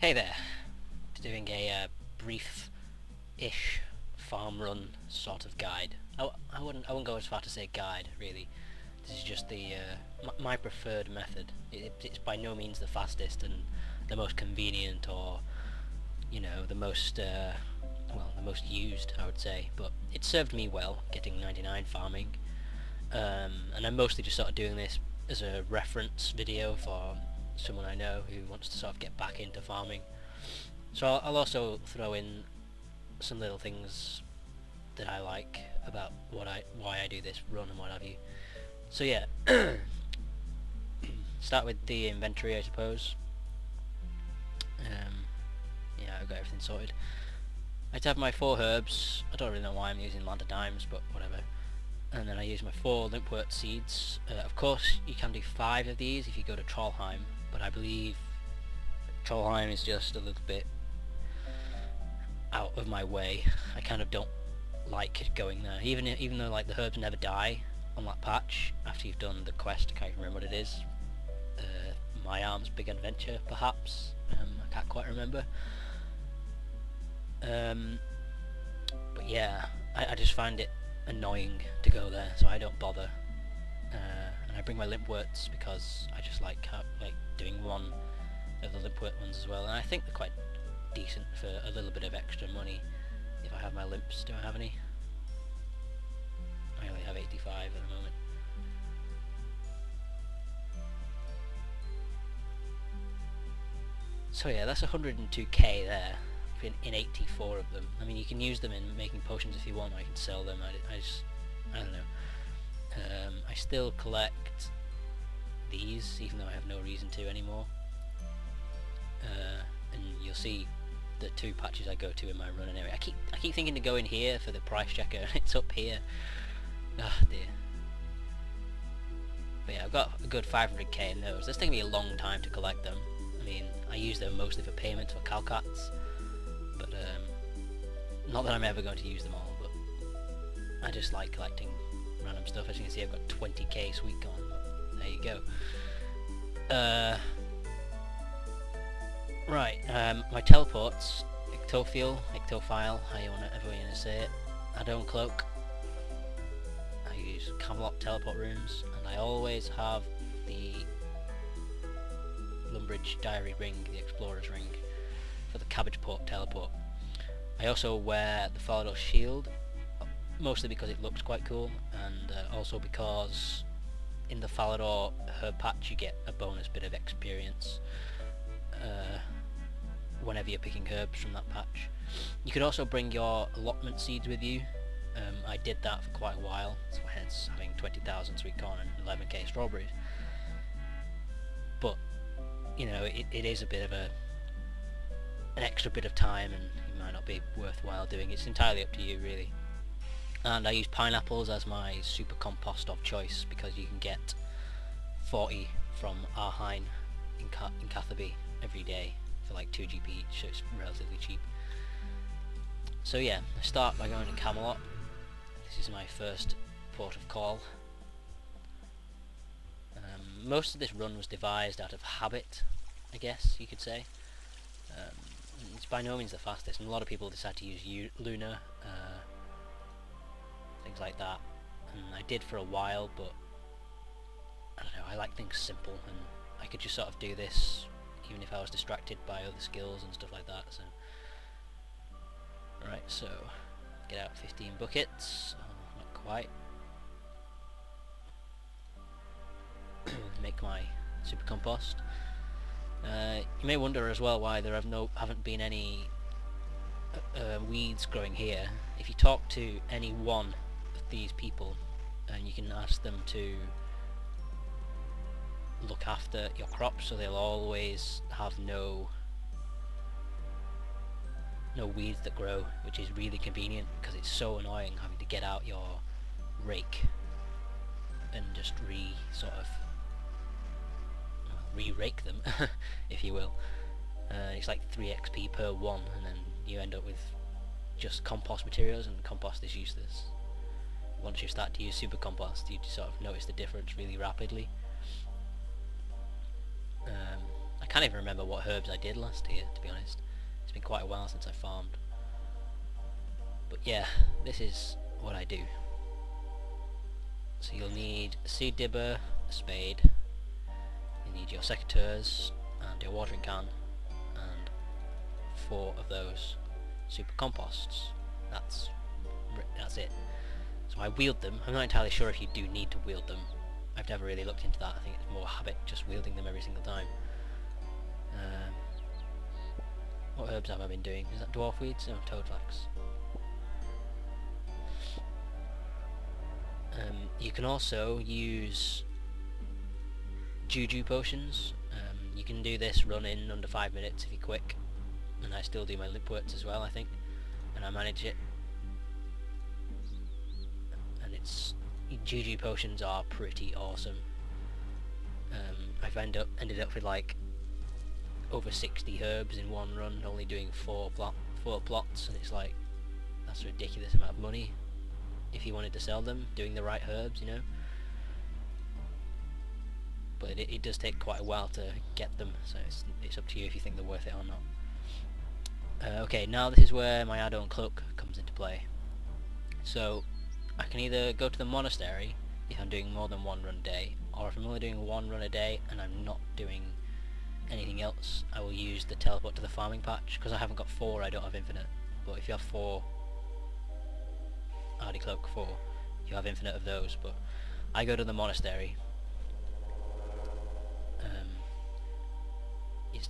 Hey there, doing a brief-ish farm run sort of guide. I wouldn't go as far to say guide really. This is just the my preferred method. It's by no means the fastest and the most convenient, or the most the most used, I would say. But it served me well, getting 99 farming, and I'm mostly just sort of doing this as a reference video for someone I know who wants to sort of get back into farming. So I'll also throw in some little things that I like about why I do this run and what have you. So yeah, start with the inventory, I suppose. Yeah, I've got everything sorted. I have my 4 herbs. I don't really know why I'm using Land of Dimes, but whatever. And then I use my 4 limpwort seeds. Of course, you can do 5 of these if you go to Trollheim, but I believe Trollheim is just a little bit out of my way. I kind of don't like going there, even though like the herbs never die on that patch after you've done the quest. I can't remember what it is. My Arm's Big Adventure, perhaps. I can't quite remember. But yeah, I just find it annoying to go there, so I don't bother. And I bring my limpworts because I just like doing one of the limpwort ones as well, and I think they're quite decent for a little bit of extra money if I have my limps. Do I have any? I only have 85 at the moment. So yeah, that's 102k there in 84 of them. I mean, you can use them in making potions if you want. I can sell them. I don't know. I still collect these, even though I have no reason to anymore. And you'll see the 2 patches I go to in my run anyway. I keep thinking to go in here for the price checker, and it's up here. Ah dear. But yeah, I've got a good 500k in those. It's taking me a long time to collect them. I mean, I use them mostly for payments for Calcats, but not that I'm ever going to use them all, but I just like collecting random stuff. As you can see, I've got 20k sweet corn, but there you go. Right, my teleports, Ictophile, however you want to say it, Adone Cloak. I use Camelot teleport rooms, and I always have the Lumbridge Diary ring, the Explorer's ring, for the Cabbage Port teleport. I also wear the Falador shield, mostly because it looks quite cool, and also because in the Falador herb patch you get a bonus bit of experience whenever you're picking herbs from that patch. You could also bring your allotment seeds with you. I did that for quite a while, so hence having 20,000 sweet corn and 11k strawberries. But you know, it is a bit of an extra bit of time, and it might not be worthwhile doing. It's entirely up to you, really. And I use pineapples as my super compost of choice because you can get 40 from Arheim in Catherby every day for like 2 GP each, so it's relatively cheap. So yeah, I start by going to Camelot. This is my first port of call. Most of this run was devised out of habit, I guess you could say. It's by no means the fastest, and a lot of people decide to use Luna, things like that, and I did for a while, but I don't know, I like things simple, and I could just sort of do this even if I was distracted by other skills and stuff like that. So right, so get out 15 buckets. Oh, not quite. Make my super compost. You may wonder as well why there haven't been any weeds growing here. If you talk to any one of these people, and you can ask them to look after your crops, so they'll always have no weeds that grow, which is really convenient because it's so annoying having to get out your rake and just re-rake them, if you will. It's like 3 XP per one, and then you end up with just compost materials, and compost is useless. Once you start to use super compost, you sort of notice the difference really rapidly. can't even remember what herbs I did last year, to be honest. It's been quite a while since I farmed. But yeah, this is what I do. So you'll need a seed dibber, a spade, you need your secateurs and your watering can, and 4 of those super composts. That's it. So I wield them. I'm not entirely sure if you do need to wield them. I've never really looked into that. I think it's more habit, just wielding them every single time. What herbs have I been doing? Is that dwarf weeds? No, toadflax. You can also use juju potions. You can do this run in under 5 minutes if you're quick, and I still do my lipworts as well, I think, and I manage it. And juju potions are pretty awesome. I've ended up with like over 60 herbs in one run, only doing 4 plots, and it's like, that's a ridiculous amount of money if you wanted to sell them, doing the right herbs, you know. But it does take quite a while to get them, so it's up to you if you think they're worth it or not. Okay, now this is where my add-on cloak comes into play. So I can either go to the monastery if I'm doing more than 1 run a day, or if I'm only doing 1 run a day and I'm not doing anything else, I will use the teleport to the farming patch. Because I haven't got 4, I don't have infinite, but if you have 4 Hardy Cloak 4, you have infinite of those. But I go to the monastery.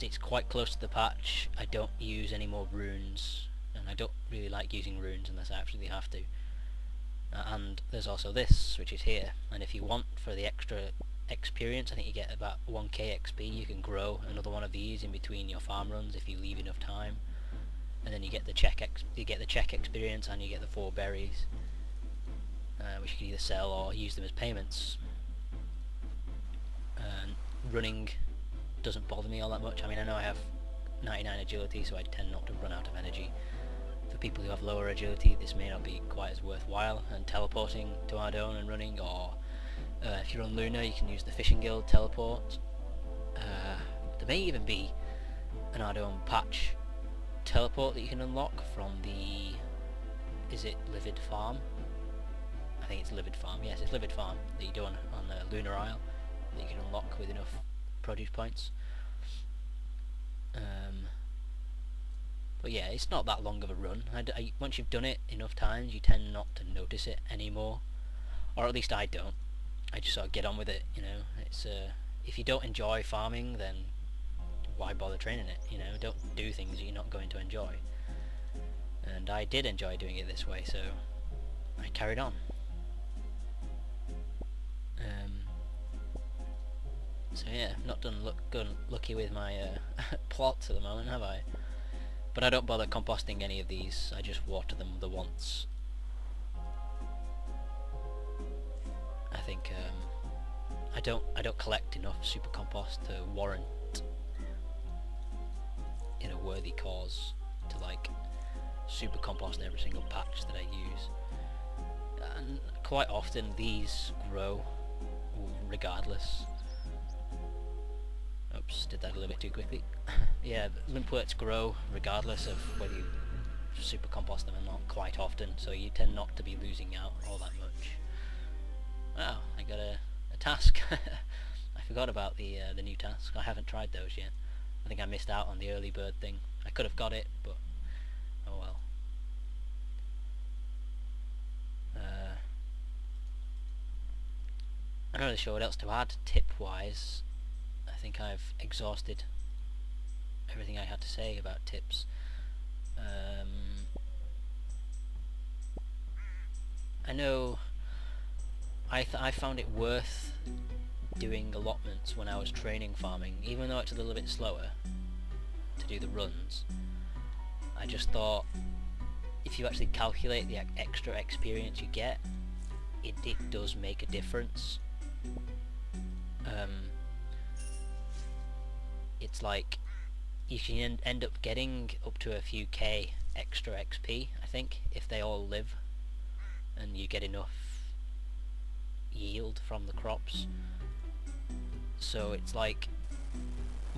It's quite close to the patch. I don't use any more runes, and I don't really like using runes unless I absolutely have to. And there's also this, which is here, and if you want for the extra experience, I think you get about 1k XP. You can grow another one of these in between your farm runs if you leave enough time, and then you get the check experience, and you get the 4 berries, which you can either sell or use them as payments. Running doesn't bother me all that much. I mean, I know I have 99 agility, so I tend not to run out of energy. For people who have lower agility, this may not be quite as worthwhile, and teleporting to Ardougne and running, or if you're on Luna, you can use the Fishing Guild teleport. There may even be an Ardougne patch teleport that you can unlock from the... is it Livid Farm? I think it's Livid Farm. Yes, it's Livid Farm that you do on Lunar Isle, that you can unlock with enough produce points. But yeah, it's not that long of a run. Once you've done it enough times, you tend not to notice it anymore, or at least I don't. I just sort of get on with it, you know. It's if you don't enjoy farming, then why bother training it, you know? Don't do things that you're not going to enjoy. And I did enjoy doing it this way, so I carried on. So yeah, not done lucky with my plots at the moment, have I? But I don't bother composting any of these. I just water them the once. I think I don't collect enough super compost to warrant in a worthy cause to like super compost every single patch that I use. And quite often these grow regardless. Oops, did that a little bit too quickly. Yeah, limpworts grow regardless of whether you super compost them or not, quite often, so you tend not to be losing out all that much. Wow, I got a task. I forgot about the new task. I haven't tried those yet. I think I missed out on the early bird thing. I could have got it, but oh well. I'm not really sure what else to add tip-wise. I think I've exhausted everything I had to say about tips. I know I found it worth doing allotments when I was training farming, even though it's a little bit slower to do the runs. I just thought if you actually calculate the extra experience you get, it does make a difference. It's like you can end up getting up to a few K extra XP, I think, if they all live and you get enough yield from the crops. So it's like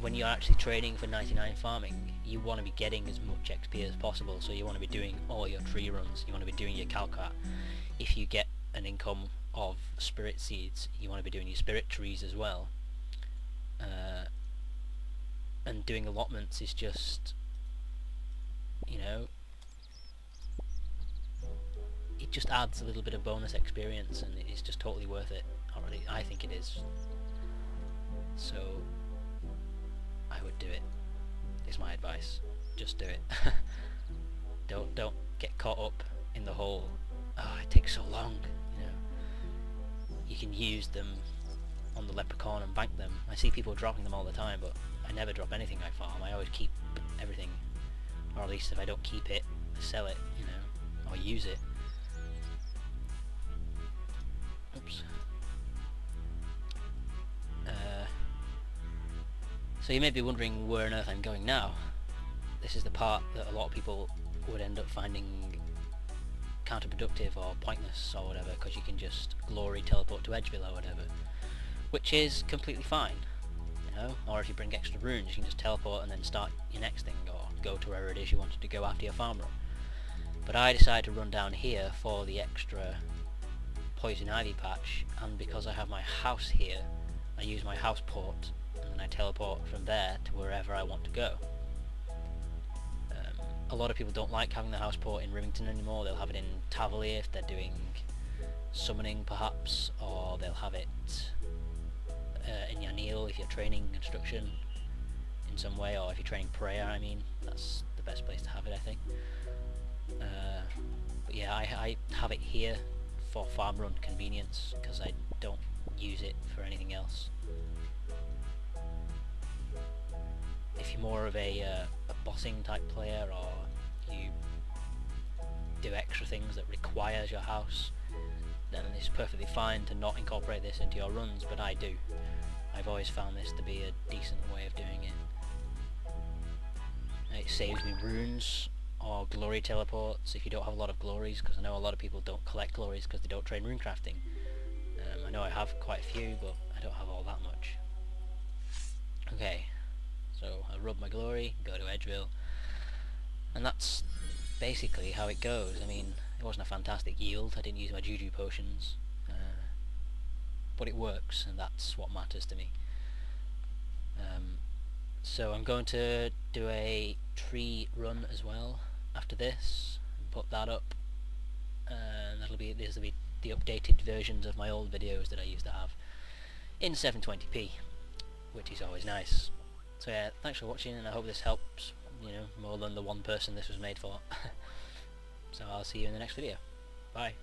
when you're actually trading for 99 farming, you want to be getting as much XP as possible, so you want to be doing all your tree runs, you want to be doing your calcat. If you get an income of spirit seeds, you want to be doing your spirit trees as well. And doing allotments is just, you know, it just adds a little bit of bonus experience, and it's just totally worth it. Already, I think it is. So I would do it. Is my advice. Just do it. Don't get caught up in the whole, oh, it takes so long, you know. You can use them on the leprechaun and bank them. I see people dropping them all the time, but I never drop anything I farm. I always keep everything, or at least if I don't keep it, I sell it, you know, or use it. Oops. So you may be wondering where on earth I'm going now. This is the part that a lot of people would end up finding counterproductive or pointless or whatever, because you can just glory teleport to Edgeville or whatever, which is completely fine, you know. Or if you bring extra runes, you can just teleport and then start your next thing, or go to wherever it is you wanted to go after your farm run. But I decided to run down here for the extra poison ivy patch, and because I have my house here, I use my house port, and then I teleport from there to wherever I want to go. A lot of people don't like having the house port in Rivington anymore. They'll have it in Tavalier if they're doing summoning perhaps, or they'll have it in Yanil if you're training construction in some way, or if you're training prayer, I mean. That's the best place to have it, I think. But yeah, I have it here for farm run convenience, because I don't use it for anything else. If you're more of a bossing type player, or you do extra things that requires your house, then it's perfectly fine to not incorporate this into your runs, but I do. I've always found this to be a decent way of doing it. It saves me runes or glory teleports if you don't have a lot of glories, because I know a lot of people don't collect glories because they don't train rune crafting. I know I have quite a few, but I don't have all that much. Okay. So I rub my glory, go to Edgeville, and that's basically how it goes. I mean, it wasn't a fantastic yield, I didn't use my juju potions, but it works, and that's what matters to me. So I'm going to do a tree run as well after this, and put that up, and these will be the updated versions of my old videos that I used to have in 720p, which is always nice. So yeah, thanks for watching, and I hope this helps, you know, more than the one person this was made for. So I'll see you in the next video. Bye.